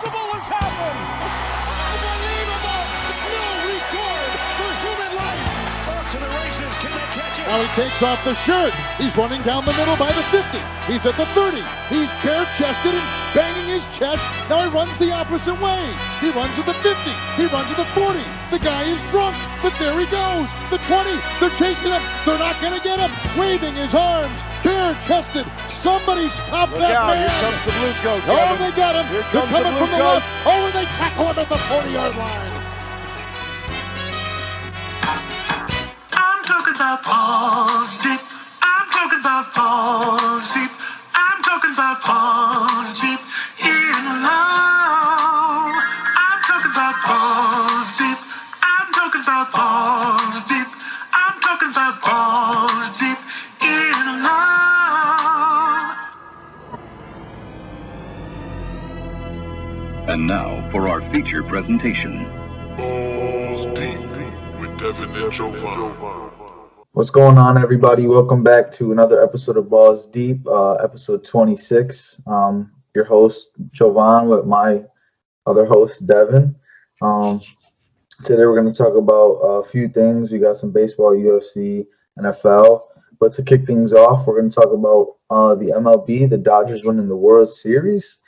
impossible has happened. Unbelievable. No record for human life. Off to the races. Can they catch it? Now he takes off the shirt. He's running down the middle by the 50. He's at the 30. He's bare-chested and banging his chest. Now he runs the opposite way. He runs at the 50. He runs at the 40. The guy is drunk, but there he goes. The 20. They're chasing him. They're not going to get him. Waving his arms. Bare-chested. Somebody stop Look that out. man. Here comes the blue coat. Oh, Kevin. they got him. Here They're comes the coming blue from the coats. left. Oh, and they tackle him at the 40-yard line. I'm talking about balls deep. I'm talking about balls deep. I'm talking about balls deep in love. I'm talking about balls deep. I'm talking about balls deep. I'm talking about balls deep in love. And now for our feature presentation. Balls Deep with Devin Jovan. What's going on, everybody? Welcome back to another episode of Balls Deep, episode 26. Your host, Jovan, with my other host, Devin. Today we're going to talk about a few things. We got some baseball, UFC, NFL. But to kick things off, we're going to talk about the MLB, the Dodgers winning the World Series.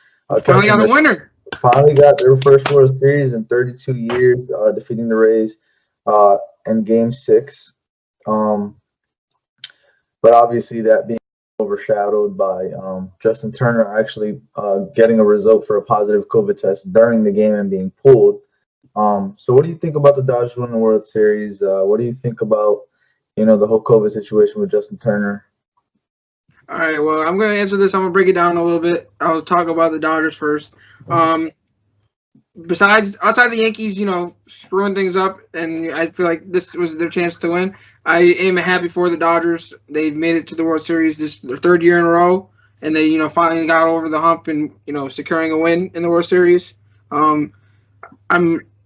Finally got a winner. Finally got their first World Series in 32 years, defeating the Rays in Game 6. But obviously that being overshadowed by Justin Turner actually getting a result for a positive COVID test during the game and being pulled. So what do you think about the Dodgers winning the World Series? What do you think about, the whole COVID situation with Justin Turner? All right, well, I'm going to answer this. I'm going to break it down a little bit. I'll talk about the Dodgers first. Outside the Yankees, screwing things up, and I feel like this was their chance to win. I am happy for the Dodgers. They've made it to the World Series. This is their third year in a row, and they, finally got over the hump and, securing a win in the World Series. I'm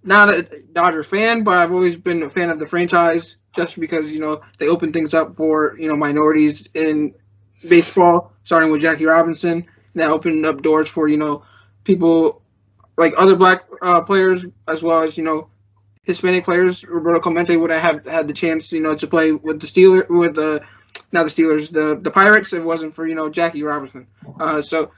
not a Dodger fan, but I've always been a fan of the franchise just because, they open things up for, minorities in baseball, starting with Jackie Robinson. And that opened up doors for, people like other black players, as well as, Hispanic players. Roberto Clemente would have had the chance, to play with the Steelers, the Pirates. If it wasn't for, Jackie Robinson. So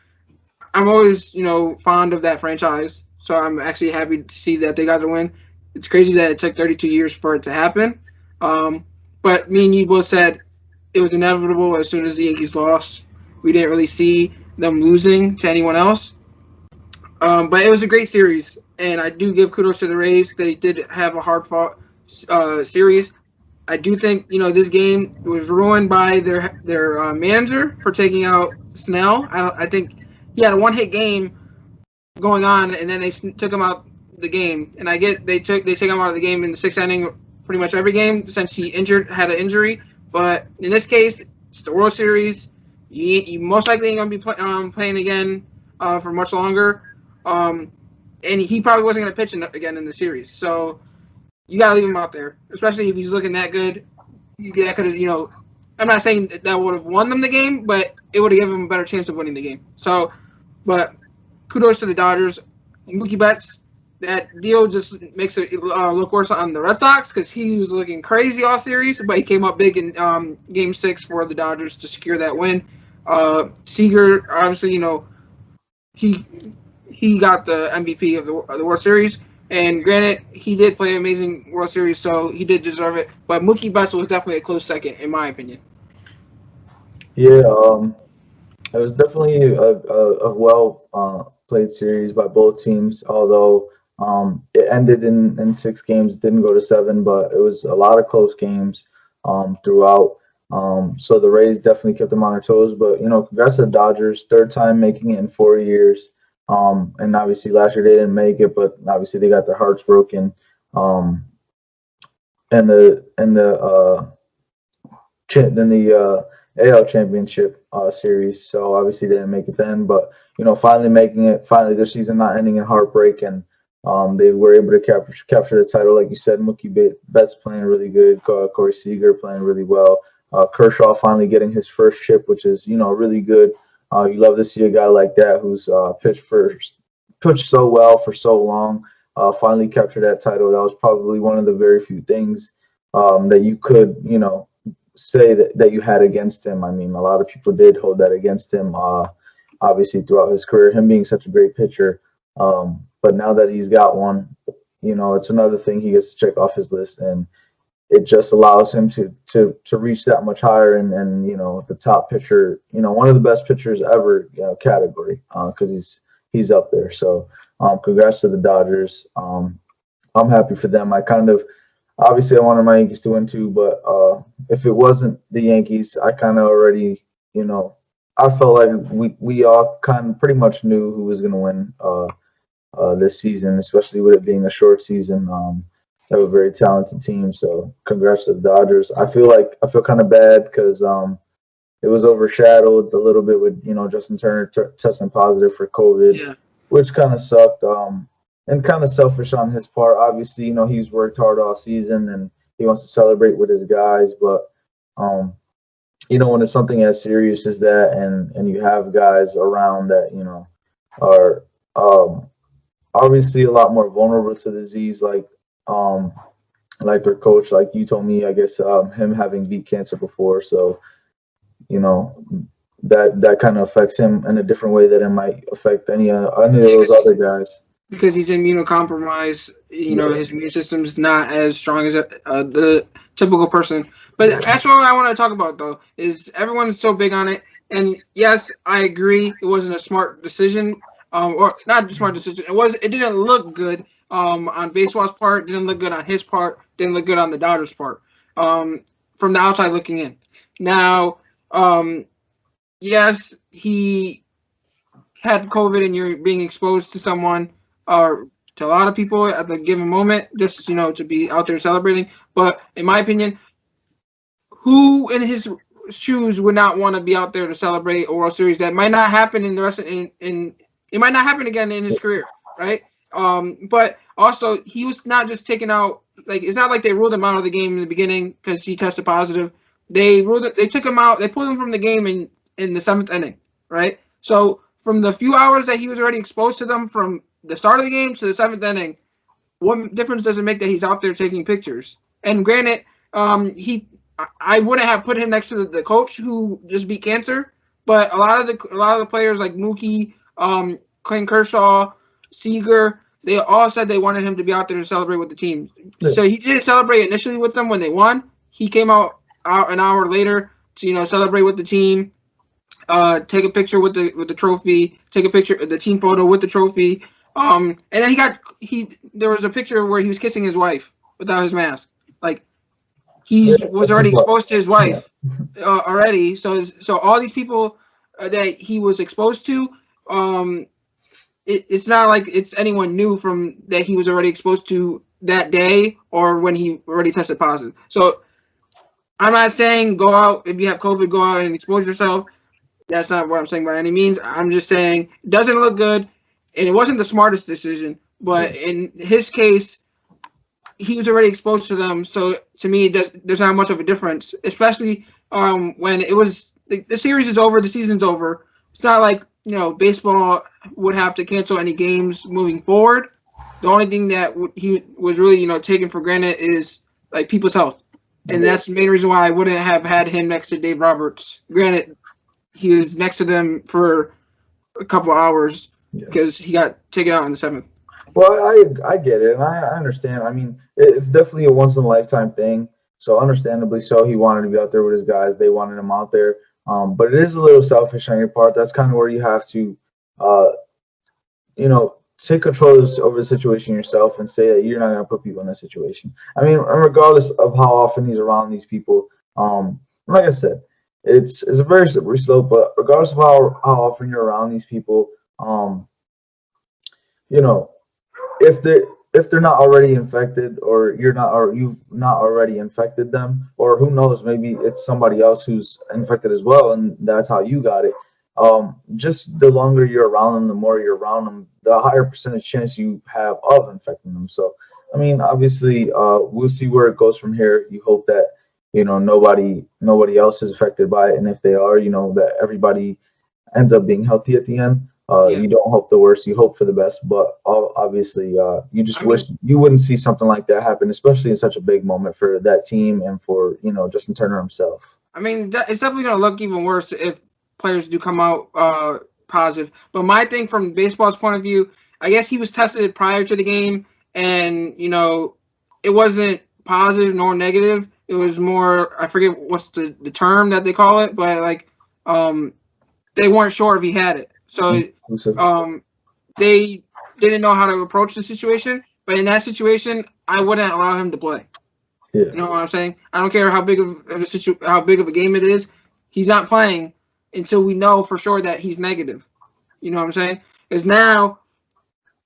I'm always, fond of that franchise. So I'm actually happy to see that they got the win. It's crazy that it took 32 years for it to happen. But me and you both said it was inevitable as soon as the Yankees lost. We didn't really see them losing to anyone else. But it was a great series, and I do give kudos to the Rays. They did have a hard-fought series. I do think, this game was ruined by their manager for taking out Snell. I think he had a one-hit game going on, and then they took him out the game. And I get they take him out of the game in the sixth inning pretty much every game since he had an injury. But in this case, it's the World Series. You most likely ain't going to be playing again for much longer. And he probably wasn't going to pitch again in the series. So you got to leave him out there, especially if he's looking that good. That could have, I'm not saying that would have won them the game, but it would have given them a better chance of winning the game. So, but kudos to the Dodgers. Mookie Betts, that deal just makes it look worse on the Red Sox because he was looking crazy all series, but he came up big in Game 6 for the Dodgers to secure that win. Seager, obviously, he got the MVP of the World Series. And granted, he did play an amazing World Series, so he did deserve it. But Mookie Betts was definitely a close second, in my opinion. Yeah, it was definitely a well played series by both teams, although it ended in 6 games. It didn't go to 7, but it was a lot of close games throughout. So the Rays definitely kept them on their toes. But, congrats to the Dodgers, third time making it in 4 years. And obviously last year they didn't make it, but obviously they got their hearts broken. And the AL Championship Series, so obviously they didn't make it then. But finally making it, finally their season not ending in heartbreak, and they were able to capture the title, like you said. Mookie Betts playing really good, Corey Seager playing really well, Kershaw finally getting his first chip, which is really good. You love to see a guy like that who's pitched for pitched so well for so long, finally captured that title. That was probably one of the very few things that you could, say that you had against him. I mean, a lot of people did hold that against him, obviously throughout his career, him being such a great pitcher. But now that he's got one, it's another thing he gets to check off his list, and it just allows him to reach that much higher and the top pitcher, one of the best pitchers ever, category, because he's up there. So congrats to the Dodgers. I'm happy for them. Obviously I wanted my Yankees to win too, but if it wasn't the Yankees, I kind of already, I felt like we all kind of pretty much knew who was going to win this season, especially with it being a short season. They have a very talented team, so congrats to the Dodgers. I feel kind of bad because it was overshadowed a little bit with Justin Turner testing positive for COVID, which kind of sucked. And kind of selfish on his part. Obviously, he's worked hard all season and he wants to celebrate with his guys. But, when it's something as serious as that and you have guys around that, are obviously a lot more vulnerable to disease, like their coach, like you told me, I guess, him having beat cancer before. So, that kind of affects him in a different way that it might affect any of those other guys. Because he's immunocompromised, his immune system's not as strong as the typical person. But that's what I want to talk about, though, is everyone's so big on it. And yes, I agree, it wasn't a smart decision, or not a smart decision. It didn't look good on baseball's part, didn't look good on his part, didn't look good on the Dodgers' part, from the outside looking in. Now, yes, he had COVID and you're being exposed to someone, or to a lot of people at the given moment, just to be out there celebrating. But in my opinion, who in his shoes would not want to be out there to celebrate a World Series that might not happen in the rest of it might not happen again in his career, right? But also he was not just taken out. Like, it's not like they ruled him out of the game in the beginning because he tested positive. They took him out. They pulled him from the game in the 7th inning, right? So from the few hours that he was already exposed to them from the start of the game to the 7th inning, what difference does it make that he's out there taking pictures? And granted, I wouldn't have put him next to the coach who just beat cancer, but a lot of the players like Mookie, Clayton Kershaw, Seager, they all said they wanted him to be out there to celebrate with the team. So he did celebrate initially with them when they won. He came out an hour later to celebrate with the team, take a picture with the trophy, take a picture the team photo with the trophy. And then there was a picture where he was kissing his wife without his mask. Like, he was already exposed to his wife already. So all these people that he was exposed to, it's not like it's anyone new from that he was already exposed to that day or when he already tested positive. So I'm not saying go out, if you have COVID, go out and expose yourself. That's not what I'm saying by any means. I'm just saying it doesn't look good. And it wasn't the smartest decision, but in his case, he was already exposed to them. So to me, there's not much of a difference, especially when it was the series is over, the season's over. It's not like baseball would have to cancel any games moving forward. The only thing that he was really taken for granted is like people's health, and that's the main reason why I wouldn't have had him next to Dave Roberts. Granted, he was next to them for a couple hours. Because he got taken out in the 7th. Well, I get it, and I understand. I mean, it's definitely a once-in-a-lifetime thing. So understandably so, he wanted to be out there with his guys. They wanted him out there. But it is a little selfish on your part. That's kind of where you have to, take control over the situation yourself and say that you're not going to put people in that situation. I mean, regardless of how often he's around these people, like I said, it's a very slippery slope. But regardless of how often you're around these people, if they're not already infected, or you've not already infected them, or who knows, maybe it's somebody else who's infected as well, and that's how you got it. Just the longer you're around them, the more you're around them, the higher percentage chance you have of infecting them. So, I mean, obviously, we'll see where it goes from here. You hope that nobody else is affected by it, and if they are, that everybody ends up being healthy at the end. Yeah. You don't hope the worst, you hope for the best. But obviously, you just wish you wouldn't see something like that happen, especially in such a big moment for that team and for Justin Turner himself. I mean, it's definitely going to look even worse if players do come out positive. But my thing from baseball's point of view, I guess he was tested prior to the game, and it wasn't positive nor negative. It was more, I forget what's the term that they call it, but like they weren't sure if he had it. So they didn't know how to approach the situation. But in that situation, I wouldn't allow him to play. Yeah. You know what I'm saying? I don't care how big of a game it is. He's not playing until we know for sure that he's negative. You know what I'm saying? Because now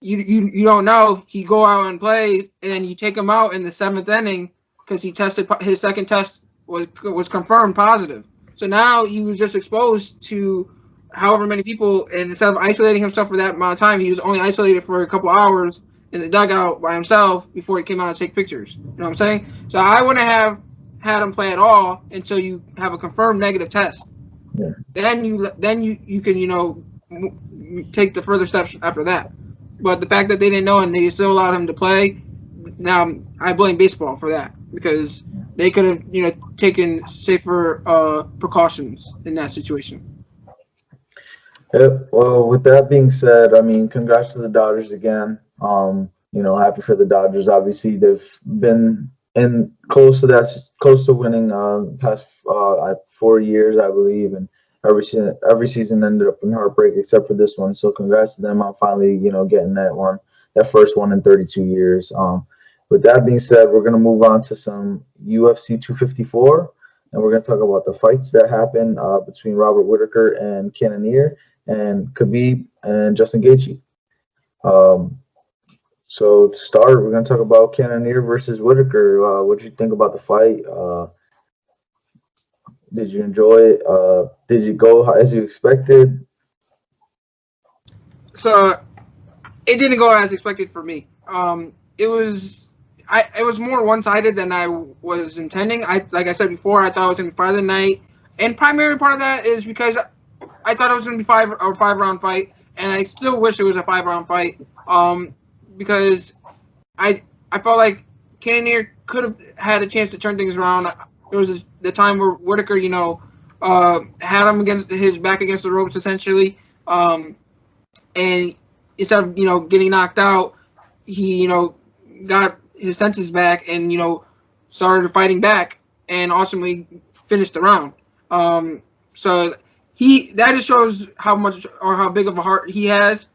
you don't know. He go out and play, and then you take him out in the 7th inning because he tested his second test was confirmed positive. So now he was just exposed to however many people, and instead of isolating himself for that amount of time, he was only isolated for a couple hours in the dugout by himself before he came out to take pictures. You know what I'm saying? So I wouldn't have had him play at all until you have a confirmed negative test. Yeah. Then you can take the further steps after that. But the fact that they didn't know and they still allowed him to play, now I blame baseball for that because they could have taken safer precautions in that situation. Yep. Well, with that being said, I mean, congrats to the Dodgers again. Happy for the Dodgers. Obviously, they've been close to winning past 4 years, I believe, and every season ended up in heartbreak except for this one. So congrats to them on finally getting that first one in 32 years. With that being said, we're gonna move on to some UFC 254, and we're gonna talk about the fights that happened between Robert Whittaker and Cannonier, and Khabib and Justin Gaethje. So to start, we're going to talk about Cannonier versus Whittaker. What did you think about the fight? Did you enjoy it? Did you go as you expected? So it didn't go as expected for me. It was more one-sided than I was intending. Like I said before, I thought it was going to be fight of the night, and primary part of that is because I thought it was going to be a 5-round fight, and I still wish it was a 5-round fight. Because I felt like Cannonier could have had a chance to turn things around. It was the time where Whittaker, had him against his back against the ropes essentially, and instead of getting knocked out, he got his senses back and started fighting back and ultimately finished the round. So that just shows how much or how big of a heart he has.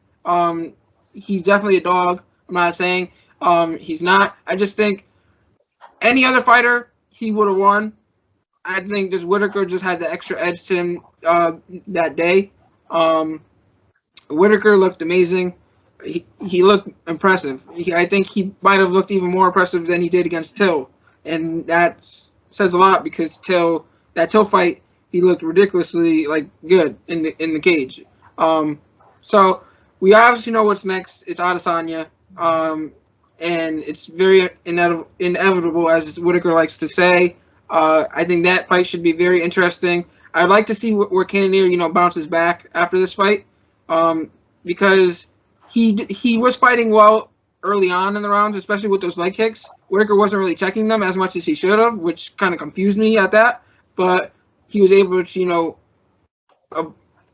He's definitely a dog. I'm not saying he's not. I just think any other fighter, he would have won. I think this Whittaker just had the extra edge to him that day. Whittaker looked amazing. He looked impressive. I think he might have looked even more impressive than he did against Till. And that says a lot because that Till fight, he looked ridiculously good in the cage. So we obviously know what's next. It's Adesanya, and it's very inevitable, as Whittaker likes to say. I think that fight should be very interesting. I'd like to see where Cannonier, bounces back after this fight, because he was fighting well early on in the rounds, especially with those leg kicks. Whittaker wasn't really checking them as much as he should have, which kind of confused me at that. But he was able to,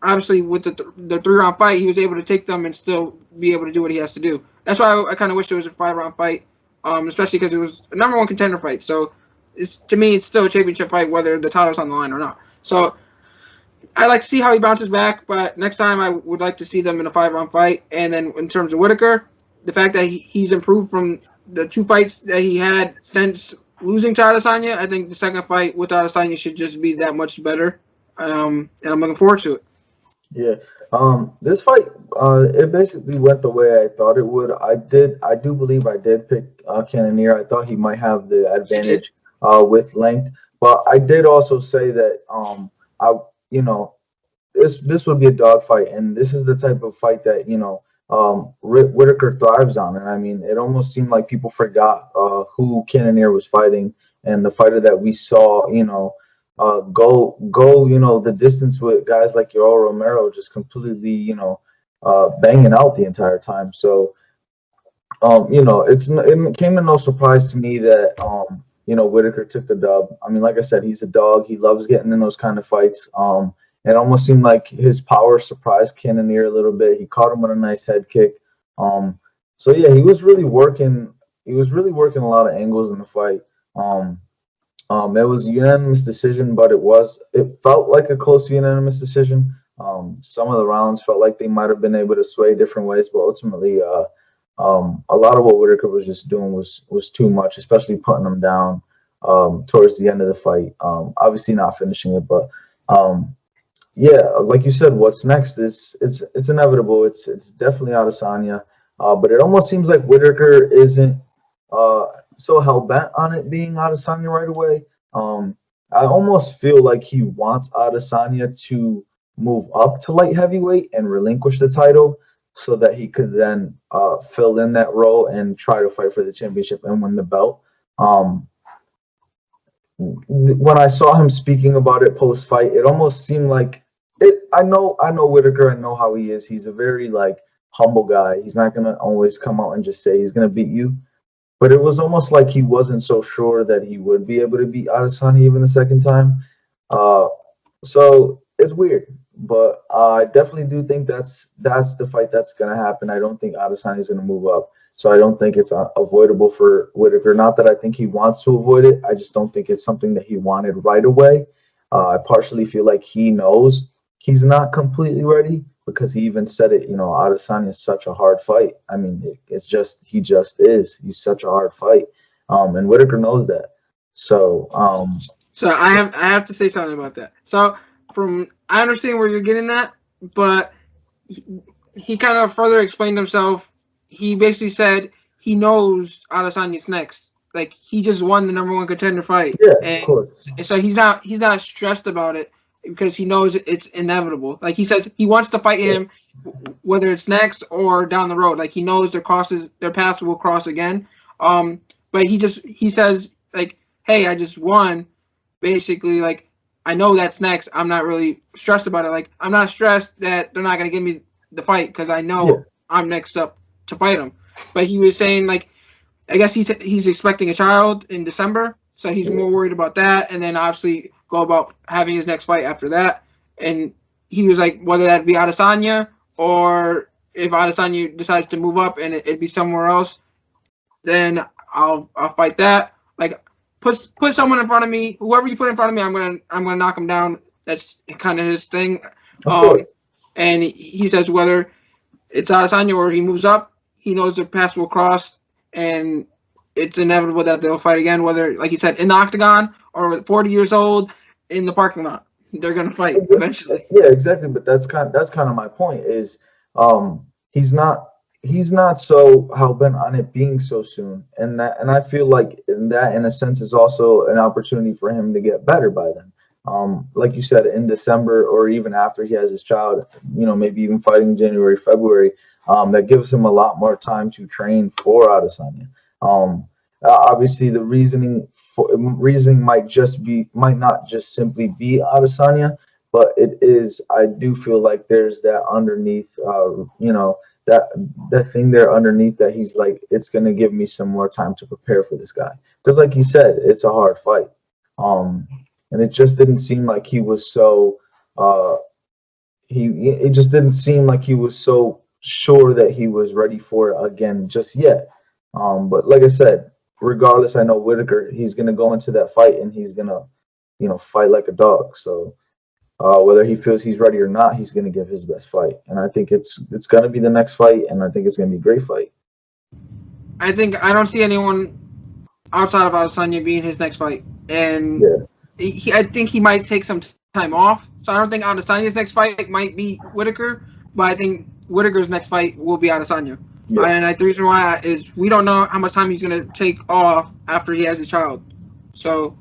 obviously, with the 3-round fight, he was able to take them and still be able to do what he has to do. That's why I kind of wish it was a 5-round fight, especially because it was a number 1 contender fight. So, to me, it's still a championship fight, whether the title's on the line or not. So, I'd like to see how he bounces back, but next time I would like to see them in a 5-round fight. And then in terms of Whittaker, the fact that he's improved from the 2 fights that he had since losing to Adesanya, I think the second fight with Adesanya should just be that much better. And I'm looking forward to it. Yeah. This fight, it basically went the way I thought it would. I do believe I did pick Cannonier. I thought he might have the advantage with length, but I did also say that this would be a dogfight, and this is the type of fight that Whittaker thrives on. And I mean, it almost seemed like people forgot who Cannonier was fighting, and the fighter that we saw, go the distance with guys like Yoel Romero, just completely, banging out the entire time. So it came as no surprise to me that Whitaker took the dub. I mean, like I said, he's a dog. He loves getting in those kind of fights. It almost seemed like his power surprised Cannonier a little bit. He caught him with a nice head kick. So yeah, he was really working. He was really working a lot of angles in the fight. It was a unanimous decision, but it felt like a close unanimous decision. Some of the rounds felt like they might have been able to sway different ways, but ultimately, a lot of what Whitaker was just doing was too much, especially putting him down towards the end of the fight. Obviously not finishing it, but yeah, like you said, what's next is it's inevitable. It's definitely Adesanya, but it almost seems like Whitaker isn't so hell bent on it being Adesanya right away. I almost feel like he wants Adesanya to move up to light heavyweight and relinquish the title so that he could then fill in that role and try to fight for the championship and win the belt. When I saw him speaking about it post fight, it almost seemed like it. I know Whitaker. I know how he is. He's a very humble guy. He's not gonna always come out and just say he's gonna beat you. But it was almost like he wasn't so sure that he would be able to beat Adesanya even the second time. So it's weird. But I definitely do think that's the fight that's going to happen. I don't think Adesanya is going to move up. So I don't think it's avoidable for Whitaker. Not that I think he wants to avoid it. I just don't think it's something that he wanted right away. I partially feel like he knows he's not completely ready because he even said it. Adesanya is such a hard fight. I mean, he just is. He's such a hard fight. And Whitaker knows that. So I have to say something about that. So I understand where you're getting at, but he kind of further explained himself. He basically said he knows Adesanya's next. Like, he just won the number one contender fight. Yeah, and of course. So he's not stressed about it because he knows it's inevitable. Like, he says he wants to fight him, whether it's next or down the road. Like, he knows their paths will cross again. But he says, like, hey, I just won. Basically, like, I know that's next. I'm not really stressed about it. Like, I'm not stressed that they're not going to give me the fight because I know I'm next up to fight him. But he was saying, like, I guess he's expecting a child in December, so he's more worried about that, and then obviously go about having his next fight after that. And he was like, whether that be Adesanya or if Adesanya decides to move up and it'd be somewhere else, then I'll fight that. Like, put someone in front of me. Whoever you put in front of me, I'm gonna knock him down. That's kind of his thing. And he says whether it's Adesanya or he moves up, he knows their paths will cross, and it's inevitable that they'll fight again. Whether, like you said, in the octagon or 40 years old in the parking lot, they're gonna fight eventually. Yeah, exactly. But that's kind of my point. Is he's not so hell bent on it being so soon, and I feel like in a sense is also an opportunity for him to get better by then. Like you said, in December or even after he has his child, maybe even fighting January, February, that gives him a lot more time to train for Adesanya. Obviously, the reasoning might not just simply be Adesanya, but it is. I do feel like there's that underneath, that thing there underneath that he's like, it's gonna give me some more time to prepare for this guy. Because like you said, it's a hard fight. And it just didn't seem like he was so it just didn't seem like he was so sure that he was ready for it again just yet. But like I said, regardless, I know Whitaker, he's gonna go into that fight and he's gonna, fight like a dog. So whether he feels he's ready or not, he's gonna give his best fight. And I think it's gonna be the next fight, and I think it's gonna be a great fight. I don't see anyone outside of Adesanya being his next fight. And I think he might take some time off. So I don't think Adesanya's next fight might be Whitaker, but I think Whitaker's next fight will be Adesanya. Yeah. And the reason why is we don't know how much time he's going to take off after he has a child. So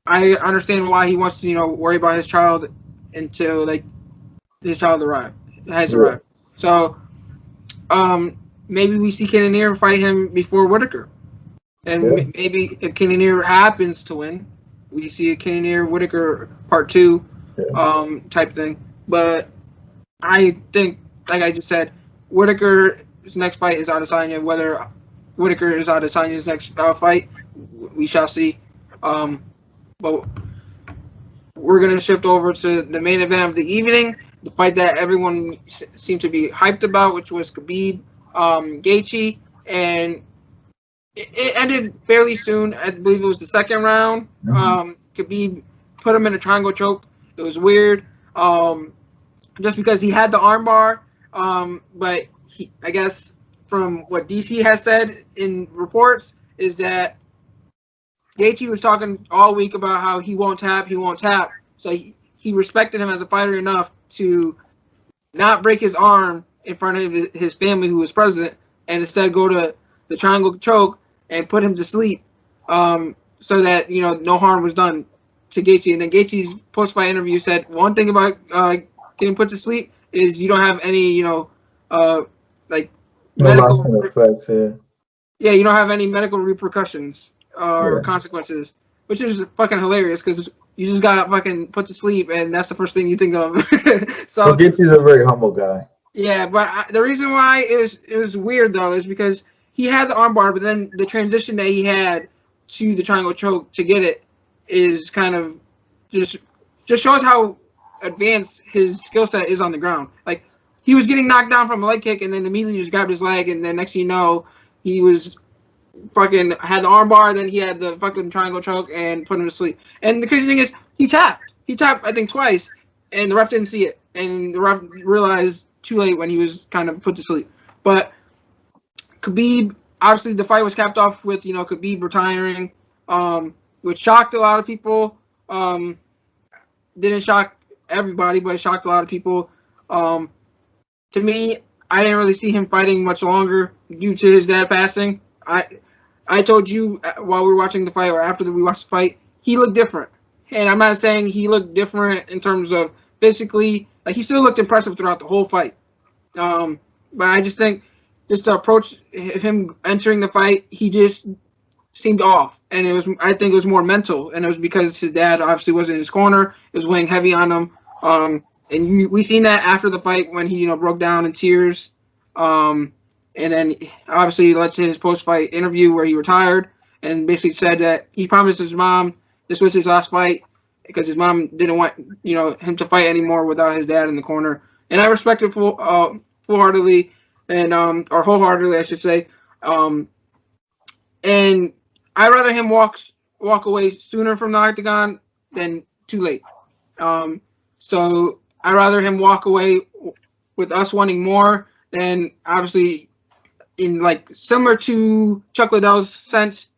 I understand why he wants to, worry about his child until his child has arrived. So maybe we see Cannonier fight him before Whitaker. And maybe if Cannonier happens to win, we see a Cannonier Whitaker part 2 type thing. But I think, like I just said, Whitaker's next fight is Adesanya. Whether Whitaker is Adesanya's next fight, we shall see. But we're going to shift over to the main event of the evening, the fight that everyone seemed to be hyped about, which was Khabib Gaethje, and it ended fairly soon. I believe it was the second round. Khabib put him in a triangle choke. It was weird, just because he had the armbar, but I guess from what DC has said in reports is that Gaethje was talking all week about how he won't tap. So he respected him as a fighter enough to not break his arm in front of his family who was present, and instead go to the triangle choke and put him to sleep, so that no harm was done to Gaethje. And then Gaethje's post-fight interview said one thing about getting put to sleep is you don't have any like medical effects. Yeah, you don't have any medical repercussions or consequences, which is fucking hilarious because you just got fucking put to sleep and that's the first thing you think of. So Gaethje's a very humble guy. Yeah, but the reason why it was weird though is because he had the armbar, but then the transition that he had to the triangle choke to get it is kind of just shows how advanced his skill set is on the ground. Like he was getting knocked down from a leg kick and then immediately just grabbed his leg, and then next thing you know, he was fucking had the armbar, then he had the fucking triangle choke and put him to sleep. And the crazy thing is he tapped I think twice, and the ref didn't see it, and the ref realized too late when he was kind of put to sleep. But Khabib, obviously the fight was capped off with Khabib retiring, which shocked a lot of people. Didn't shock everybody, but it shocked a lot of people. To me, I didn't really see him fighting much longer due to his dad passing. I told you while we were watching the fight, or after we watched the fight, he looked different. And I'm not saying he looked different in terms of physically. Like he still looked impressive throughout the whole fight. But I just think just the approach of him entering the fight, he just seemed off. And I think it was more mental. And it was because his dad obviously wasn't in his corner. It was weighing heavy on him. And we seen that after the fight when he broke down in tears. And then obviously led to his post-fight interview where he retired and basically said that he promised his mom this was his last fight because his mom didn't want him to fight anymore without his dad in the corner. And I respect it full-heartedly, and or wholeheartedly, I should say. And I'd rather him walk away sooner from the octagon than too late. So I'd rather him walk away with us wanting more than obviously. In similar to Chuck Liddell's sense,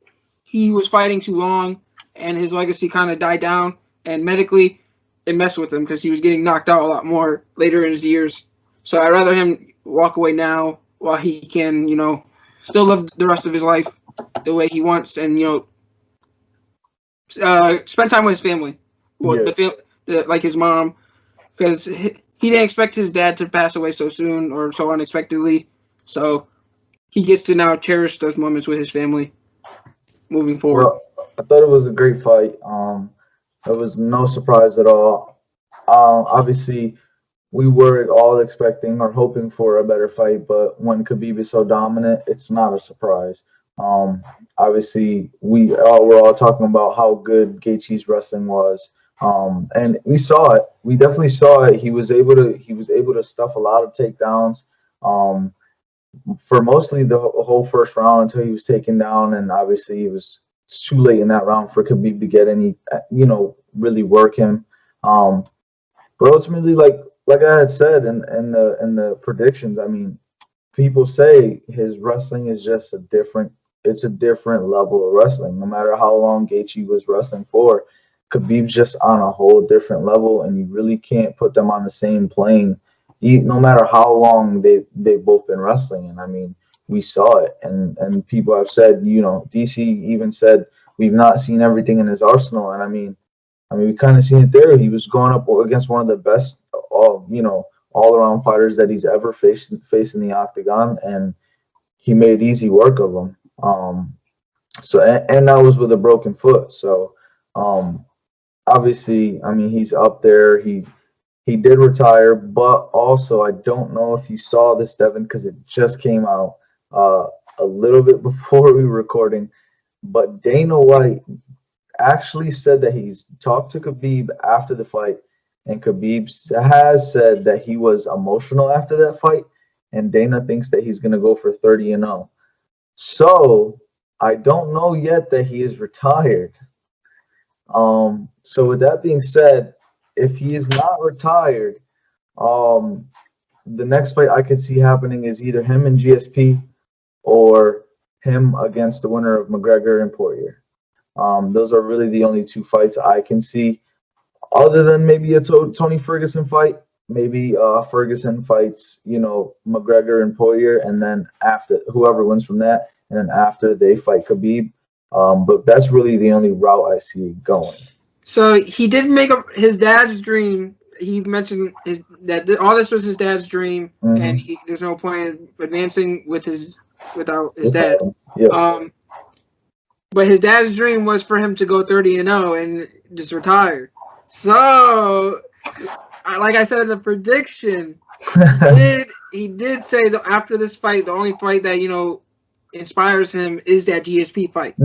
he was fighting too long, and his legacy kind of died down. And medically, it messed with him because he was getting knocked out a lot more later in his years. So I'd rather him walk away now while he can, still live the rest of his life the way he wants, and spend time with his family, like his mom, because he didn't expect his dad to pass away so soon or so unexpectedly. So he gets to now cherish those moments with his family moving forward. Well, I thought it was a great fight. It was no surprise at all. Obviously, we were all expecting or hoping for a better fight, but when Khabib is so dominant, it's not a surprise. Obviously, we're all talking about how good Gaethje's wrestling was, and we saw it. We definitely saw it. He was able to stuff a lot of takedowns. For mostly the whole first round until he was taken down, and obviously it was too late in that round for Khabib to get any, really work him. But ultimately, like I had said in the predictions, I mean, people say his wrestling is just it's a different level of wrestling. No matter how long Gaethje was wrestling for, Khabib's just on a whole different level, and you really can't put them on the same plane. No matter how long they've both been wrestling. And I mean, we saw it, and people have said, DC even said we've not seen everything in his arsenal. And I mean we kind of seen it there. He was going up against one of the best all around fighters that he's ever faced in the octagon, and he made easy work of him. So that was with a broken foot. So obviously, I mean, he's up there. He did retire, but also I don't know if you saw this, Devin, because it just came out a little bit before we were recording. But Dana White actually said that he's talked to Khabib after the fight, and Khabib has said that he was emotional after that fight, and Dana thinks that he's going to go for 30-0. So I don't know yet that he is retired. So with that being said, if he is not retired, the next fight I could see happening is either him and GSP or him against the winner of McGregor and Poirier. Those are really the only two fights I can see, other than maybe a Tony Ferguson fight. Maybe Ferguson fights, McGregor and Poirier, and then after whoever wins from that, and then after they fight Khabib. But that's really the only route I see going. So he did make his dad's dream. He mentioned that all this was his dad's dream, and there's no point in advancing without his dad. Yeah. But his dad's dream was for him to go 30-0 and just retire. So, like I said in the prediction, he did say that after this fight, the only fight that inspires him is that GSP fight.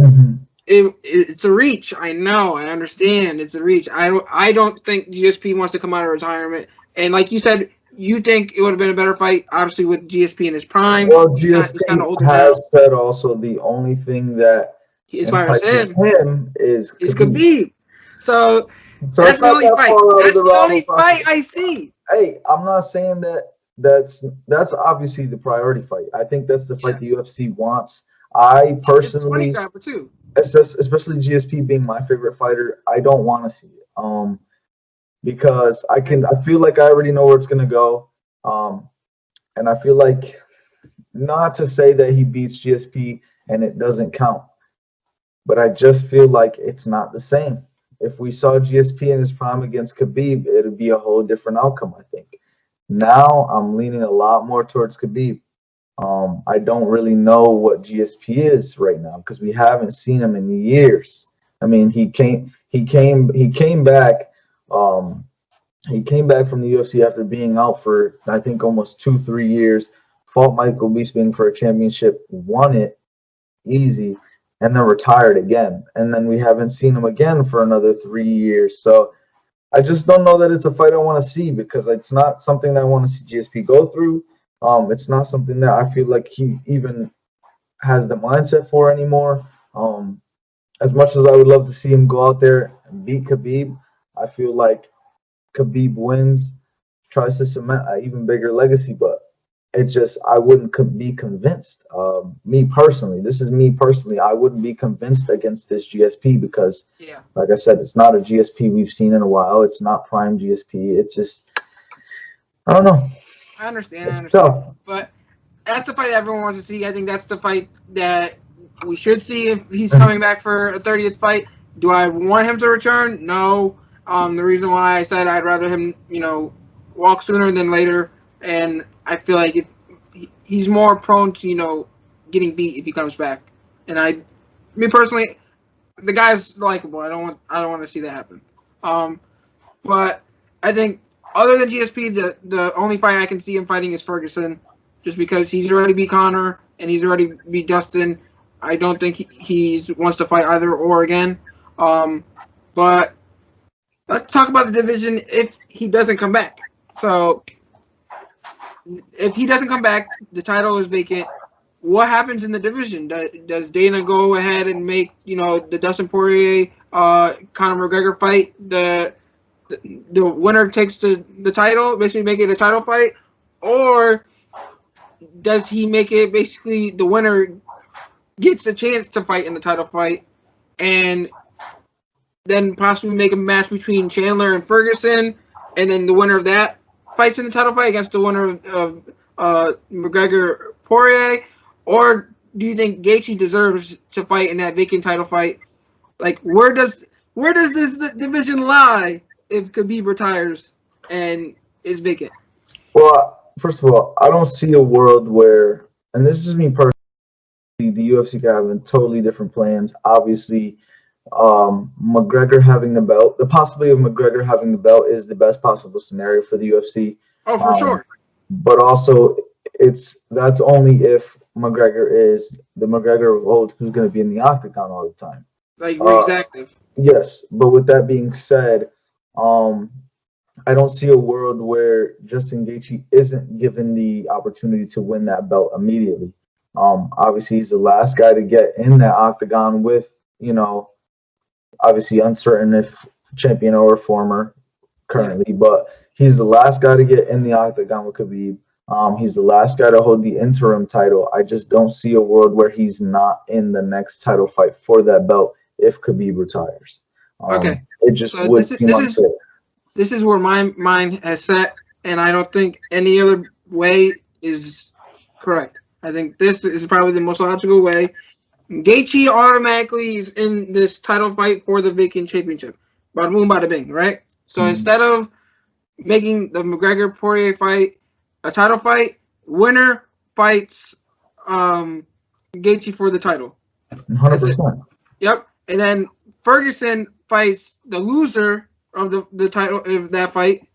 It's a reach. I know. I understand. It's a reach. I don't think GSP wants to come out of retirement. And like you said, you think it would have been a better fight, obviously, with GSP in his prime. Well, GSP has said also the only thing that inspires him is Khabib. So that's the only fight. That's the only fight I see. Hey, I'm not saying that that's obviously the priority fight. I think that's the fight the UFC wants. I personally, too. It's just, especially GSP being my favorite fighter, I don't want to see it. Because I feel like I already know where it's gonna go. And I feel like, not to say that he beats GSP and it doesn't count, but I just feel like it's not the same. If we saw GSP in his prime against Khabib, it would be a whole different outcome, I think. Now I'm leaning a lot more towards Khabib. I don't really know what GSP is right now because we haven't seen him in years. I mean, he came back. He came back from the UFC after being out for, I think, almost 2-3 years. Fought Michael Bisping for a championship, won it easy, and then retired again. And then we haven't seen him again for another 3 years. So I just don't know that it's a fight I want to see because it's not something that I want to see GSP go through. It's not something that I feel like he even has the mindset for anymore. As much as I would love to see him go out there and beat Khabib, I feel like Khabib wins, tries to cement an even bigger legacy, but I wouldn't be convinced. Me personally, I wouldn't be convinced against this GSP because, like I said, it's not a GSP we've seen in a while. It's not prime GSP. It's just, I don't know. I understand. It's tough. But that's the fight everyone wants to see. I think that's the fight that we should see if he's coming back for a 30th fight. Do I want him to return? No. The reason why I said I'd rather him, walk sooner than later, and I feel like if he's more prone to, getting beat if he comes back. And me personally, the guy's likable. I don't want to see that happen. But I think other than GSP, the only fight I can see him fighting is Ferguson, just because he's already beat Conor and he's already beat Dustin. I don't think he wants to fight either or again. But let's talk about the division if he doesn't come back. So if he doesn't come back, the title is vacant. What happens in the division? Does Dana go ahead and make, the Dustin Poirier, Conor McGregor fight? The winner takes the title, basically make it a title fight? Or does he make it basically the winner gets a chance to fight in the title fight and then possibly make a match between Chandler and Ferguson, and then the winner of that fights in the title fight against the winner of McGregor Poirier? Or do you think Gaethje deserves to fight in that vacant title fight? Like, where does this division lie if Khabib retires and is vacant? Well, first of all, I don't see a world where, and this is me personally, the UFC could have totally different plans. Obviously, McGregor having the belt, the possibility of McGregor having the belt is the best possible scenario for the UFC. Oh, for sure. But also, that's only if McGregor is the McGregor of old who's going to be in the octagon all the time. Like, where he's active. Yes, but with that being said, I don't see a world where Justin Gaethje isn't given the opportunity to win that belt immediately. Obviously, he's the last guy to get in that octagon with, obviously uncertain if champion or former currently, but he's the last guy to get in the octagon with Khabib. He's the last guy to hold the interim title. I just don't see a world where he's not in the next title fight for that belt if Khabib retires. Okay. It just So would seem unfair. This is where my mind has set, and I don't think any other way is correct. I think this is probably the most logical way. Gaethje automatically is in this title fight for the vacant championship. Bada boom, bada bing, right? So instead of making the McGregor-Poirier fight a title fight, winner fights Gaethje for the title. 100%. Yep. And then Ferguson fights the loser of the title of that fight.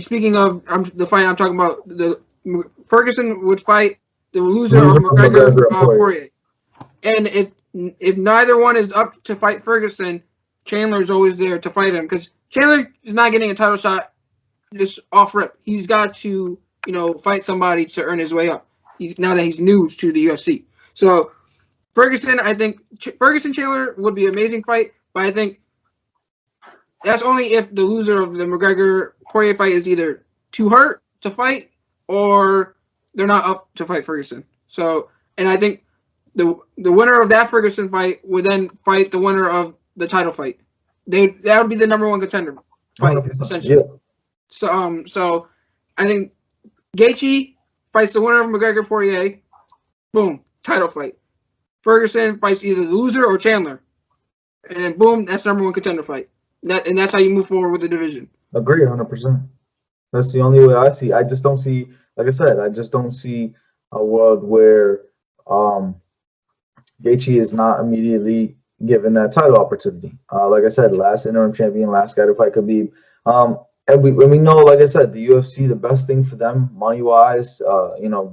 Speaking of the fight I'm talking about, Ferguson would fight the loser of McGregor Poirier. And if neither one is up to fight Ferguson, Chandler's always there to fight him because Chandler is not getting a title shot just off rip. He's got to fight somebody to earn his way up. Now that he's new to the UFC. So Ferguson, I think Ferguson Chandler would be an amazing fight, but I think that's only if the loser of the McGregor Poirier fight is either too hurt to fight or they're not up to fight Ferguson. So, and I think the winner of that Ferguson fight would then fight the winner of the title fight. That would be the number one contender fight, essentially. Yeah. So I think Gaethje fights the winner of McGregor Poirier. Boom, title fight. Ferguson fights either the loser or Chandler, and then boom, that's number one contender fight. And that's how you move forward with the division. Agree, 100%. That's the only way I see. I just don't see, like I said, I just don't see a world where Gaethje is not immediately given that title opportunity. Like I said, last interim champion, last guy to fight Khabib. And we know, like I said, the UFC, the best thing for them, money-wise,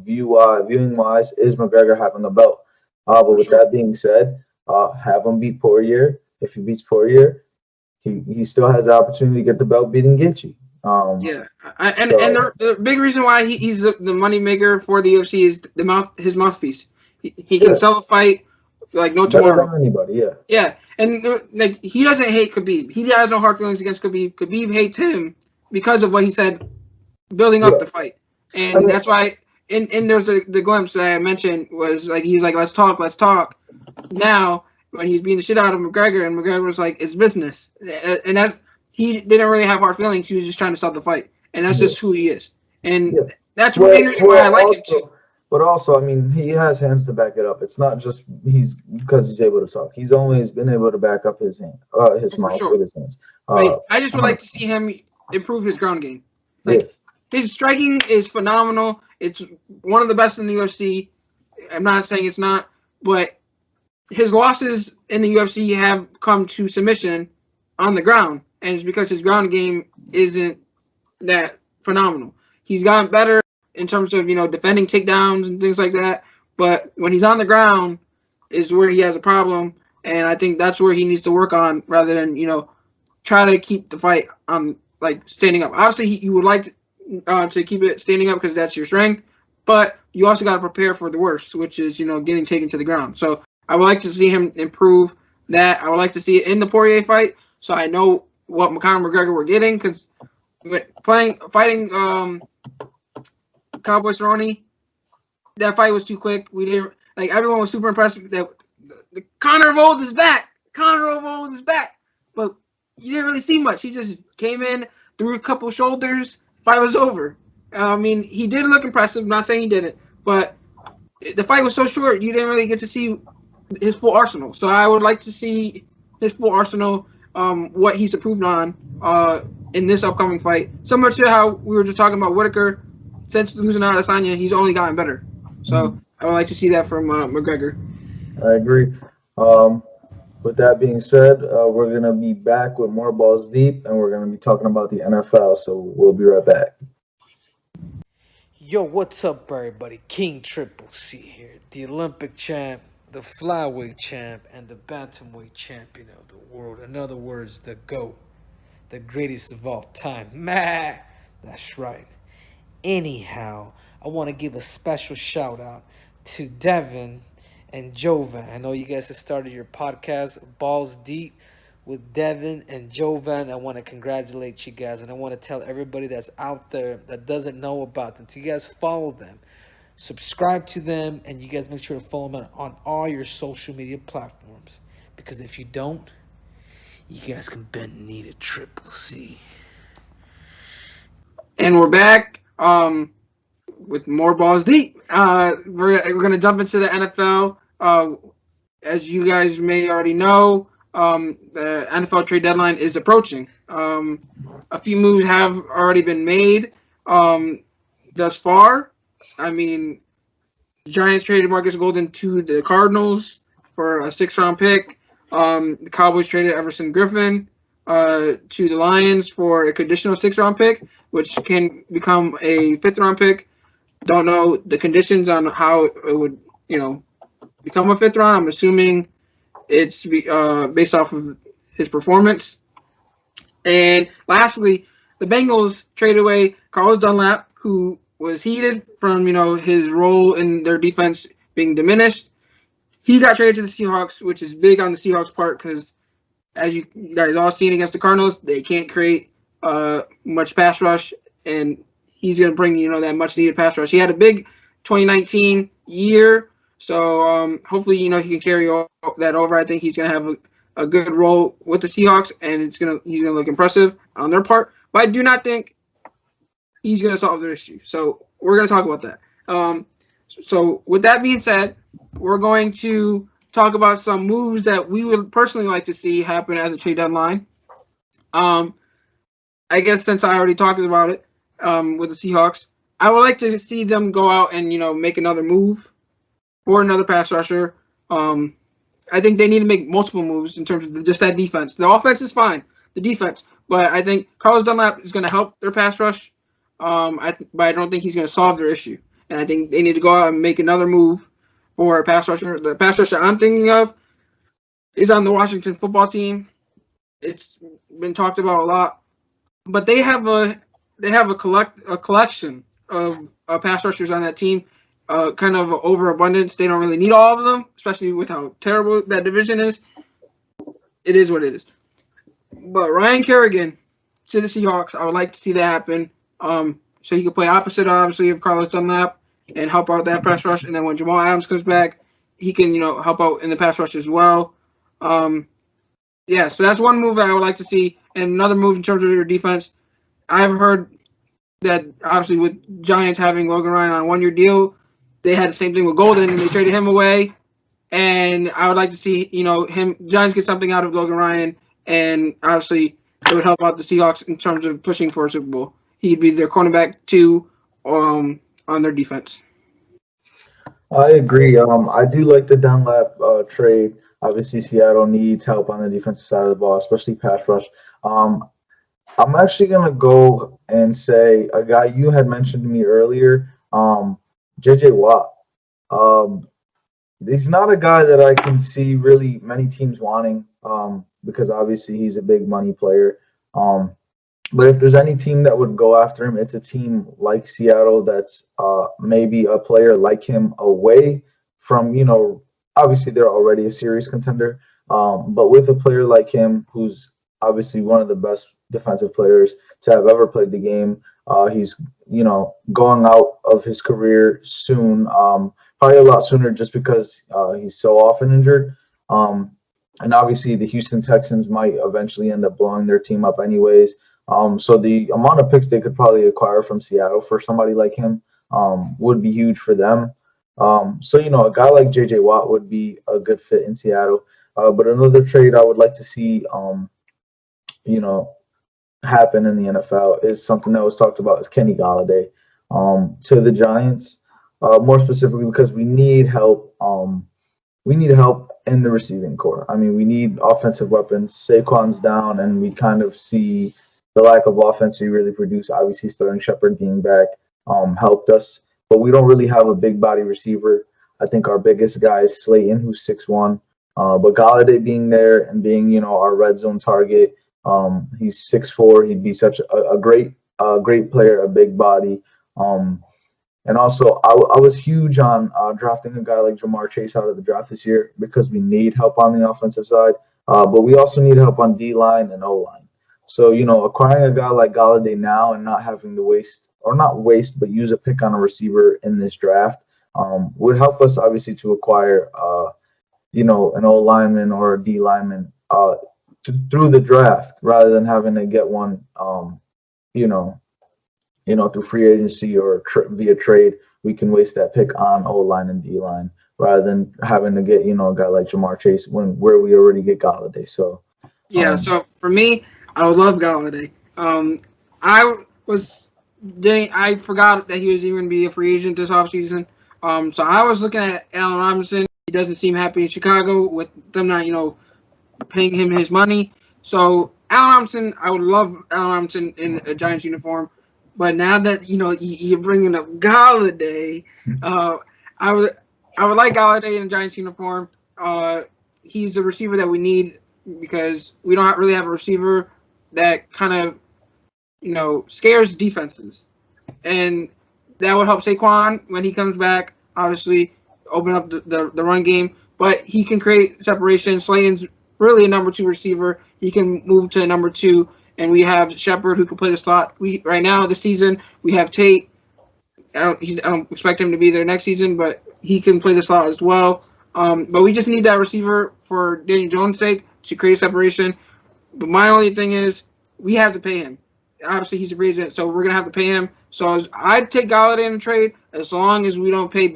viewing-wise, is McGregor having the belt. But with that being said, have him beat Poirier. If he beats Poirier, he still has the opportunity to get the belt beating Gaethje. And the big reason why he's the money maker for the UFC is his mouthpiece. He can sell a fight like no tomorrow. Better than anybody, Yeah, and like he doesn't hate Khabib. He has no hard feelings against Khabib. Khabib hates him because of what he said, building up the fight, and that's why. And there's the glimpse that I mentioned was like he's like let's talk. Now when he's beating the shit out of McGregor, and McGregor was like it's business, and that's he didn't really have hard feelings. He was just trying to stop the fight, and that's just who he is, and that's the main reason why I like him too. But also, I mean, he has hands to back it up. It's not just because he's able to talk. He's always been able to back up his mouth with his hands. I just would like to see him improve his ground game. His striking is phenomenal. It's one of the best in the UFC. I'm not saying it's not, but his losses in the UFC have come to submission on the ground, and it's because his ground game isn't that phenomenal. He's gotten better in terms of defending takedowns and things like that, but when he's on the ground is where he has a problem, and I think that's where he needs to work on rather than try to keep the fight on like standing up. Obviously, you would like to keep it standing up because that's your strength, but you also got to prepare for the worst, which is getting taken to the ground. So I would like to see him improve that. I would like to see it in the Poirier fight, so I know what Conor McGregor we're getting, because fighting Cowboy Cerrone, that fight was too quick. We didn't everyone was super impressed that the Conor of old is back. But you didn't really see much. He just came in, threw a couple shoulders, fight was over. I mean, he did look impressive. I'm not saying he didn't, but the fight was so short, you didn't really get to see his full arsenal. So I would like to see his full arsenal, what he's improved on in this upcoming fight. Similar to how we were just talking about Whitaker. Since losing out to Adesanya, he's only gotten better. So I would like to see that from McGregor. I agree. With that being said, we're going to be back with more Balls Deep, and we're going to be talking about the NFL. So we'll be right back. Yo, what's up, everybody? King Triple C here, the Olympic champ, the flyweight champ, and the bantamweight champion of the world. In other words, the GOAT, the greatest of all time. Meh, that's right. Anyhow, I want to give a special shout out to Devin and Jovan. I know you guys have started your podcast, Balls Deep, with Devin and Jovan. I want to congratulate you guys, and I want to tell everybody that's out there that doesn't know about them to you guys follow them, subscribe to them, and you guys make sure to follow them on all your social media platforms. Because if you don't, you guys can bend the knee to Triple C. And we're back with more Balls Deep. We're going to jump into the NFL. As you guys may already know, the NFL trade deadline is approaching. A few moves have already been made thus far. I mean, the Giants traded Marcus Golden to the Cardinals for a 6th-round pick. The Cowboys traded Everson Griffin to the Lions for a conditional 6th-round pick, which can become a 5th-round pick. Don't know the conditions on how it would, become a 5th round. I'm assuming it's based off of his performance. And lastly, the Bengals traded away Carlos Dunlap, who was heated from, his role in their defense being diminished. He got traded to the Seahawks, which is big on the Seahawks' part because, as you guys all seen against the Cardinals, they can't create much pass rush, and he's going to bring, that much-needed pass rush. He had a big 2019 year, so hopefully, he can carry that over. I think he's going to have a good role with the Seahawks, and he's going to look impressive on their part. But I do not think he's going to solve their issue. So we're going to talk about that. So with that being said, we're going to talk about some moves that we would personally like to see happen at the trade deadline. I guess since I already talked about it with the Seahawks, I would like to see them go out and, make another move for another pass rusher. I think they need to make multiple moves in terms of just that defense. The offense is fine, the defense. But I think Carlos Dunlap is going to help their pass rush. But I don't think he's going to solve their issue. And I think they need to go out and make another move for a pass rusher. The pass rusher I'm thinking of is on the Washington football team. It's been talked about a lot. But they have a collection of pass rushers on that team, kind of overabundance. They don't really need all of them, especially with how terrible that division is. It is what it is. But Ryan Kerrigan to the Seahawks, I would like to see that happen. So he could play opposite, obviously, of Carlos Dunlap and help out that pass rush. And then when Jamal Adams comes back, he can, help out in the pass rush as well. So that's one move that I would like to see. And another move in terms of your defense, I've heard that obviously with Giants having Logan Ryan on a 1-year deal, they had the same thing with Golden and they traded him away. And I would like to see, Giants get something out of Logan Ryan, and obviously it would help out the Seahawks in terms of pushing for a Super Bowl. He'd be their cornerback too on their defense. I agree. I do like the Dunlap trade. Obviously, Seattle needs help on the defensive side of the ball, especially pass rush. I'm actually going to go and say a guy you had mentioned to me earlier, J.J. Watt. He's not a guy that I can see really many teams wanting because obviously he's a big money player. But if there's any team that would go after him, it's a team like Seattle that's maybe a player like him away from, obviously they're already a serious contender. But with a player like him, who's obviously one of the best defensive players to have ever played the game, he's, going out of his career soon, probably a lot sooner just because he's so often injured. And obviously the Houston Texans might eventually end up blowing their team up anyways. So the amount of picks they could probably acquire from Seattle for somebody like him would be huge for them. So, a guy like J.J. Watt would be a good fit in Seattle. But another trade I would like to see, happen in the NFL is something that was talked about is Kenny Golladay to the Giants, more specifically because we need help we need help in the receiving core. I mean, we need offensive weapons. Saquon's down, and we kind of see the lack of offense we really produce. Obviously, Sterling Shepard being back helped us, but we don't really have a big body receiver. I think our biggest guy is Slayton, who's 6'1". But Galladay being there and being, our red zone target, he's 6'4". He'd be such a great player, a big body. And also, I was huge on drafting a guy like Jamar Chase out of the draft this year because we need help on the offensive side, but we also need help on D-line and O-line. So, acquiring a guy like Galladay now and not having to but use a pick on a receiver in this draft would help us obviously to acquire, an O-lineman or a D-lineman through the draft rather than having to get one, through free agency or via trade. We can waste that pick on O-line and D-line rather than having to get, a guy like Jamar Chase where we already get Galladay. So, yeah. So for me, I would love Galladay. I forgot that he was even going to be a free agent this offseason. So I was looking at Allen Robinson. He doesn't seem happy in Chicago with them not, paying him his money. So Allen Robinson, I would love Allen Robinson in a Giants uniform. But now that you're bringing up Galladay, I would like Galladay in a Giants uniform. He's the receiver that we need because we don't really have a receiver that kind of scares defenses, and that would help Saquon when he comes back. Obviously, open up the run game, but he can create separation. Slayton's really a number 2 receiver. He can move to number 2. And we have Shepard who can play the slot. Right now this season we have Tate. I don't expect him to be there next season, but he can play the slot as well. But we just need that receiver for Daniel Jones' sake to create separation. But my only thing is we have to pay him. Obviously he's a free agent, so we're gonna have to pay him. So I'd take Galladay in a trade as long as we don't pay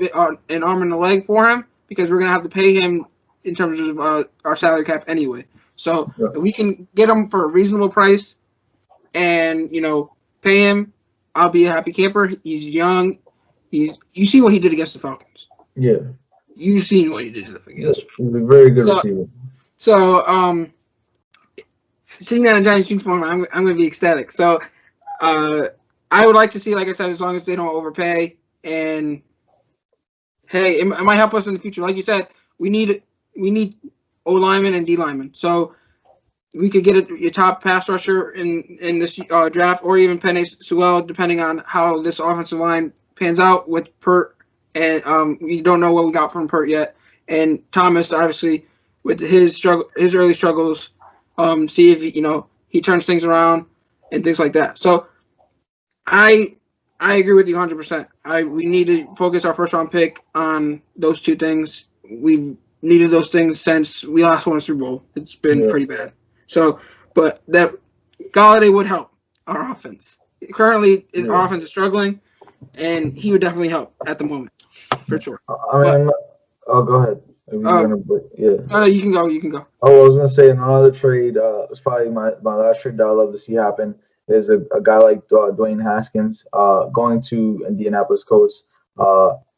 an arm and a leg for him because we're gonna have to pay him in terms of our salary cap anyway. So if we can get him for a reasonable price and, pay him, I'll be a happy camper. He's young. You see what he did against the Falcons. Yeah. You've seen what he did against the Falcons. He's a very good receiver. So, seeing that in Giants uniform, I'm going to be ecstatic. So, I would like to see, like I said, as long as they don't overpay. And, hey, it might help us in the future. Like you said, we need O-lineman and D-lineman. So we could get a top pass rusher in this draft, or even Penei Sewell, depending on how this offensive line pans out with Pert. And we don't know what we got from Pert yet. And Thomas, obviously, with his early struggles, see if he turns things around and things like that. So I agree with you 100%. We need to focus our first round pick on those two things. We've needed those things since we last won a Super Bowl. It's been pretty bad. So, but that Galladay would help our offense. Currently, our offense is struggling, and he would definitely help at the moment, for sure. Go ahead. No, you can go. You can go. Oh, I was gonna say another trade. Was probably my last trade that I love to see happen is a guy like Dwayne Haskins going to Indianapolis Colts.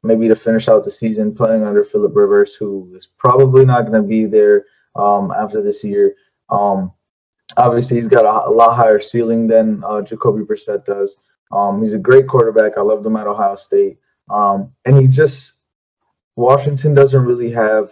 Maybe to finish out the season playing under Phillip Rivers, who is probably not going to be there after this year. Obviously, he's got a lot higher ceiling than Jacoby Brissett does. He's a great quarterback. I loved him at Ohio State. And Washington doesn't really have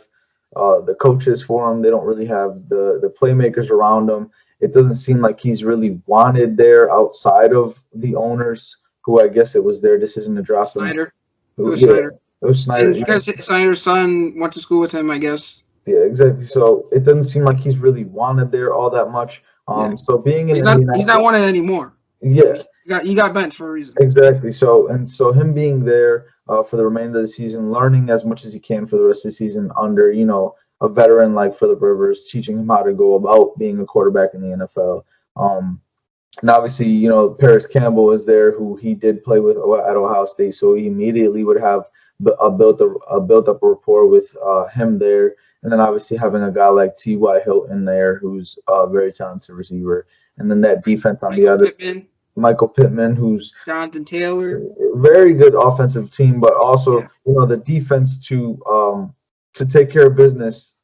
the coaches for him. They don't really have the playmakers around him. It doesn't seem like he's really wanted there outside of the owners, who I guess it was their decision to draft him. It was Snyder. It was Snyder. Because Snyder's son went to school with him, I guess. Yeah, exactly. So it doesn't seem like he's really wanted there all that much. So being in he's not wanted anymore. Yeah, he got benched for a reason. Exactly. So him being there for the remainder of the season, learning as much as he can for the rest of the season under a veteran like Phillip Rivers, teaching him how to go about being a quarterback in the NFL. And obviously, Paris Campbell is there, who he did play with at Ohio State, so he immediately would have built up a rapport with him there. And then obviously having a guy like T.Y. Hilton there, who's a very talented receiver. And then that defense on the other, Michael Pittman, who's Jonathan Taylor, very good offensive team, but also the defense to to take care of business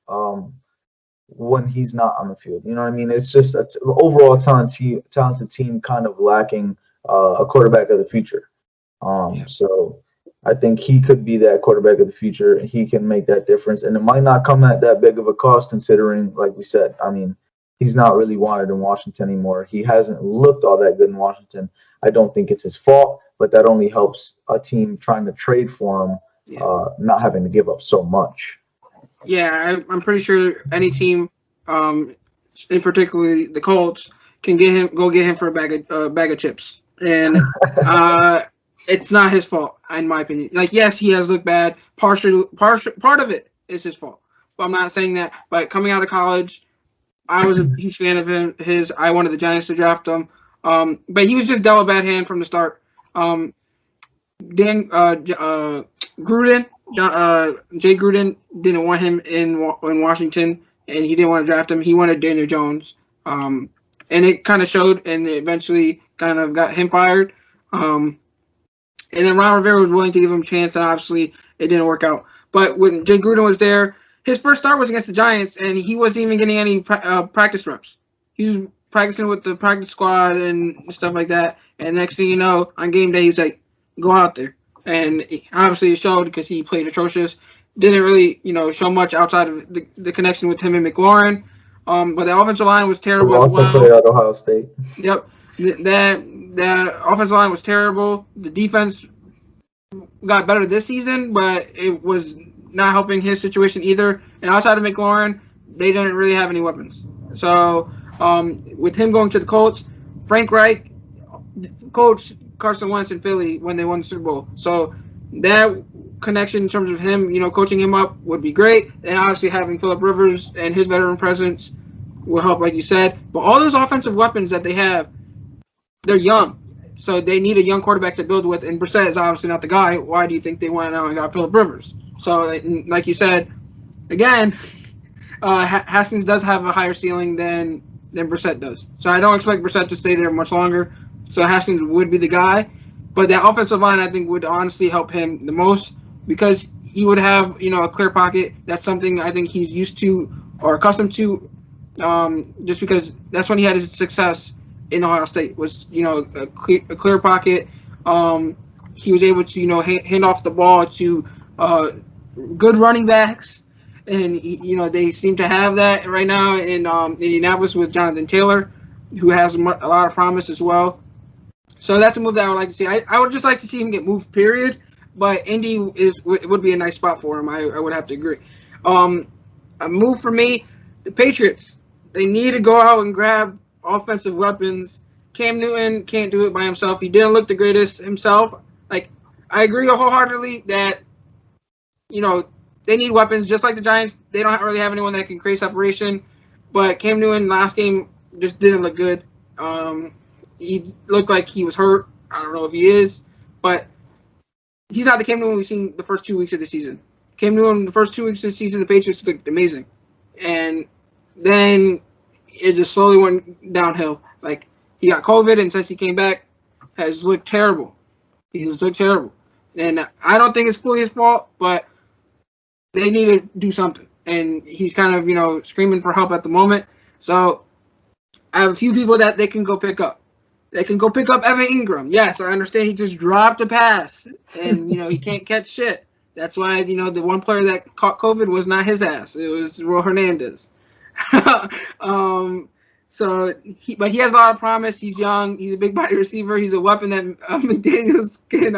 when he's not on the field. You know what I mean? It's just overall talented team kind of lacking a quarterback of the future. So I think he could be that quarterback of the future. He can make that difference, and it might not come at that big of a cost, considering, like we said, I mean, he's not really wanted in Washington anymore. He hasn't looked all that good in Washington. I don't think it's his fault, but that only helps a team trying to trade for him, not having to give up so much. Yeah, I'm pretty sure any team, in particularly the Colts, can get him for a bag of chips, and it's not his fault, in my opinion. Like, yes, he has looked bad. Part of it is his fault, but I'm not saying that. But coming out of college, I was a huge fan of him. I wanted the Giants to draft him, but he was just dealt a bad hand from the start. Gruden. Jay Gruden didn't want him in Washington, and he didn't want to draft him. He wanted Daniel Jones, and it kind of showed, and it eventually kind of got him fired. And then Ron Rivera was willing to give him a chance, and obviously it didn't work out. But when Jay Gruden was there, his first start was against the Giants, and he wasn't even getting any practice reps. He was practicing with the practice squad and stuff like that. And next thing you know, on game day, he was like, "Go out there." And obviously it showed because he played atrocious. Didn't really, show much outside of the connection with him and McLaurin. But the offensive line was terrible as well. Played at Ohio State. Yep. The offensive line was terrible. The defense got better this season, but it was not helping his situation either. And outside of McLaurin, they didn't really have any weapons. So with him going to the Colts, Frank Reich coached Carson Wentz in Philly when they won the Super Bowl. So that connection in terms of him, coaching him up would be great. And obviously having Phillip Rivers and his veteran presence will help, like you said. But all those offensive weapons that they have, they're young. So they need a young quarterback to build with. And Brissett is obviously not the guy. Why do you think they went out and got Phillip Rivers? So, like you said, again, Haskins does have a higher ceiling than Brissett does. So I don't expect Brissett to stay there much longer. So Haskins would be the guy. But that offensive line, I think, would honestly help him the most because he would have, a clear pocket. That's something I think he's used to or accustomed to just because that's when he had his success in Ohio State was, a clear pocket. He was able to, hand off the ball to good running backs. And, they seem to have that right now in Indianapolis with Jonathan Taylor, who has a lot of promise as well. So that's a move that I would like to see. I would just like to see him get moved, period. But Indy would be a nice spot for him. I would have to agree. A move for me, the Patriots. They need to go out and grab offensive weapons. Cam Newton can't do it by himself. He didn't look the greatest himself. Like, I agree wholeheartedly that, they need weapons. Just like the Giants, they don't really have anyone that can create separation. But Cam Newton last game just didn't look good. He looked like he was hurt. I don't know if he is. But he's not the Cam Newton we've seen the first 2 weeks of the season. Cam Newton, the first 2 weeks of the season, the Patriots looked amazing. And then it just slowly went downhill. Like, he got COVID, and since he came back, has looked terrible. He just looked terrible. And I don't think it's fully his fault, but they need to do something. And he's kind of, screaming for help at the moment. So I have a few people that they can go pick up. They can go pick up Evan Ingram. Yes, I understand he just dropped a pass, and, he can't catch shit. That's why, the one player that caught COVID was not his ass. It was Will Hernandez. But he has a lot of promise. He's young. He's a big body receiver. He's a weapon that McDaniels can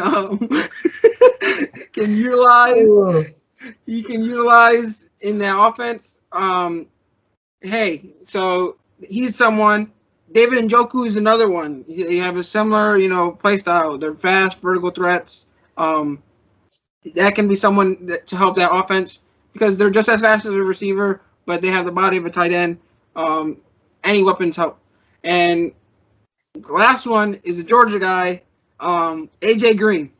utilize. He can utilize in that offense. So he's someone. David Njoku is another one. They have a similar, play style. They're fast, vertical threats. That can be someone to help that offense because they're just as fast as a receiver, but they have the body of a tight end. Any weapons help. And the last one is a Georgia guy, AJ Green.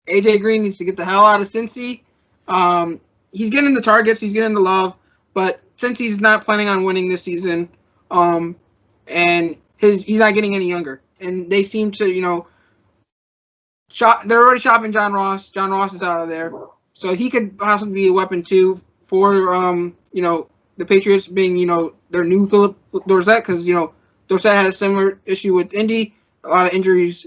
AJ Green needs to get the hell out of Cincy. He's getting the targets, he's getting the love, but since he's not planning on winning this season, and he's not getting any younger, and they seem to, they're already shopping John Ross. John Ross is out of there, so he could possibly be a weapon too for the Patriots being their new Philip Dorsett, because Dorsett had a similar issue with Indy, a lot of injuries.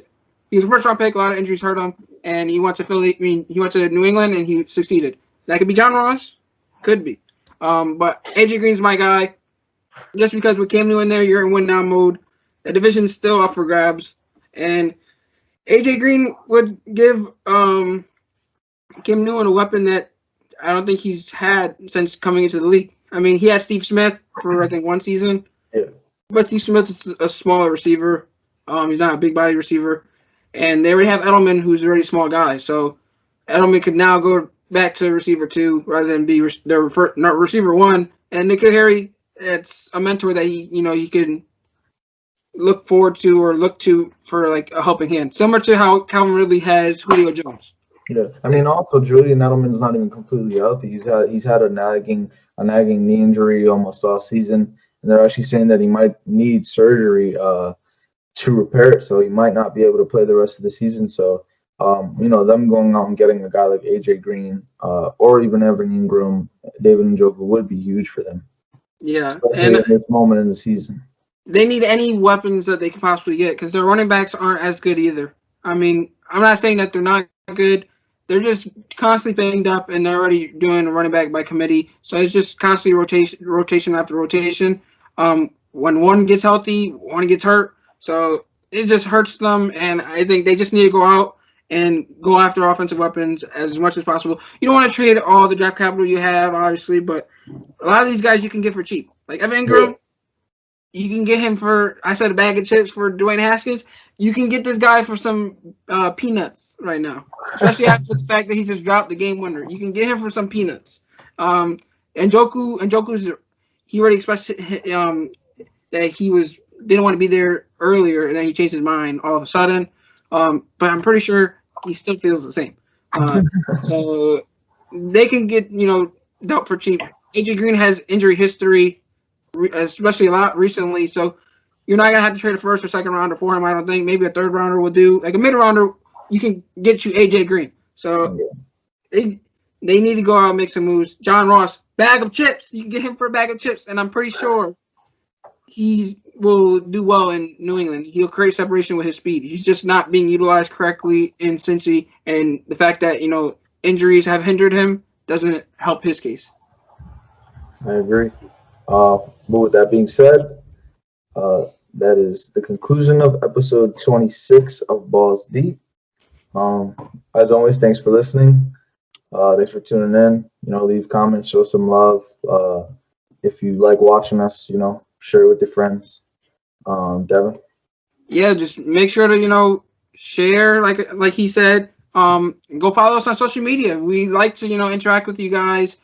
He was a first round pick, a lot of injuries hurt him, and he went to he went to New England and he succeeded. That could be John Ross, could be, but AJ Green's my guy. Just because with Cam Newton there, you're in win now mode. The division's still up for grabs, and AJ Green would give Cam Newton a weapon that I don't think he's had since coming into the league. I mean, he had Steve Smith for I think one season, but Steve Smith is a smaller receiver. He's not a big body receiver, and they already have Edelman, who's already a small guy. So Edelman could now go back to receiver 2 rather than be their receiver 1. And Nikhil Harry, it's a mentor that he can look forward to or look to for like a helping hand, similar to how Calvin Ridley has Julio Jones. Yeah, I mean, also Julian Edelman's not even completely healthy. He's had a nagging knee injury almost all season, and they're actually saying that he might need surgery to repair it, so he might not be able to play the rest of the season. So, them going out and getting a guy like AJ Green or even Evan Ingram, David Njoku would be huge for them. Yeah, especially and at this moment in the season. They need any weapons that they can possibly get because their running backs aren't as good either. I mean, I'm not saying that they're not good. They're just constantly banged up, and they're already doing a running back by committee. So it's just constantly rotation after rotation. When one gets healthy, one gets hurt. So it just hurts them, and I think they just need to go out and go after offensive weapons as much as possible. You don't want to trade all the draft capital you have, obviously, but a lot of these guys you can get for cheap. Like Evan Ingram, you can get him for, I said, a bag of chips for Dwayne Haskins. You can get this guy for some peanuts right now, especially after the fact that he just dropped the game winner. You can get him for some peanuts. Njoku's he already expressed that he didn't want to be there earlier, and then he changed his mind all of a sudden. But I'm pretty sure he still feels the same. So they can get dealt for cheap. AJ Green has injury history, especially a lot recently. So you're not gonna have to trade a first or second rounder for him. I don't think. Maybe a third rounder will do. Like a mid rounder, you can get you AJ Green. So they need to go out and make some moves. John Ross, bag of chips. You can get him for a bag of chips, and I'm pretty sure he will do well in New England. He'll create separation with his speed. He's just not being utilized correctly in Cincy, and the fact that injuries have hindered him doesn't help his case. I agree. But with that being said, that is the conclusion of episode 26 of Balls Deep. As always, thanks for listening. Thanks for tuning in. Leave comments, show some love. If you like watching us, share it with your friends. Devin? Yeah, just make sure to, share, like he said. Go follow us on social media. We like to, interact with you guys.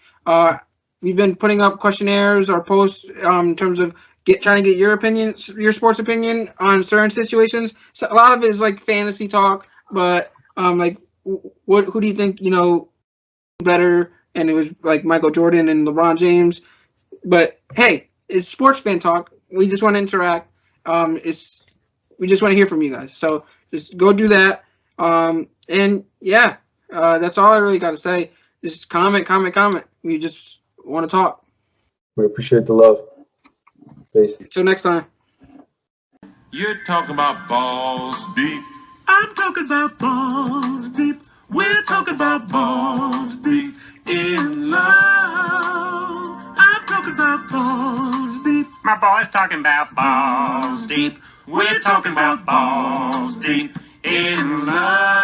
We've been putting up questionnaires or posts in terms of trying to get your opinion, your sports opinion on certain situations. So a lot of it is like fantasy talk, but who do you think better? And it was like Michael Jordan and LeBron James. But hey, it's sports fan talk. We just want to interact. We just want to hear from you guys. So just go do that. And yeah, that's all I really got to say. Just comment. We just want to talk. We appreciate the love. Peace. Until next time. You're talking about balls deep. I'm talking about balls deep. We're talking about balls deep in love. I'm talking about balls deep. My boy's talking about balls deep. We're talking about balls deep in love.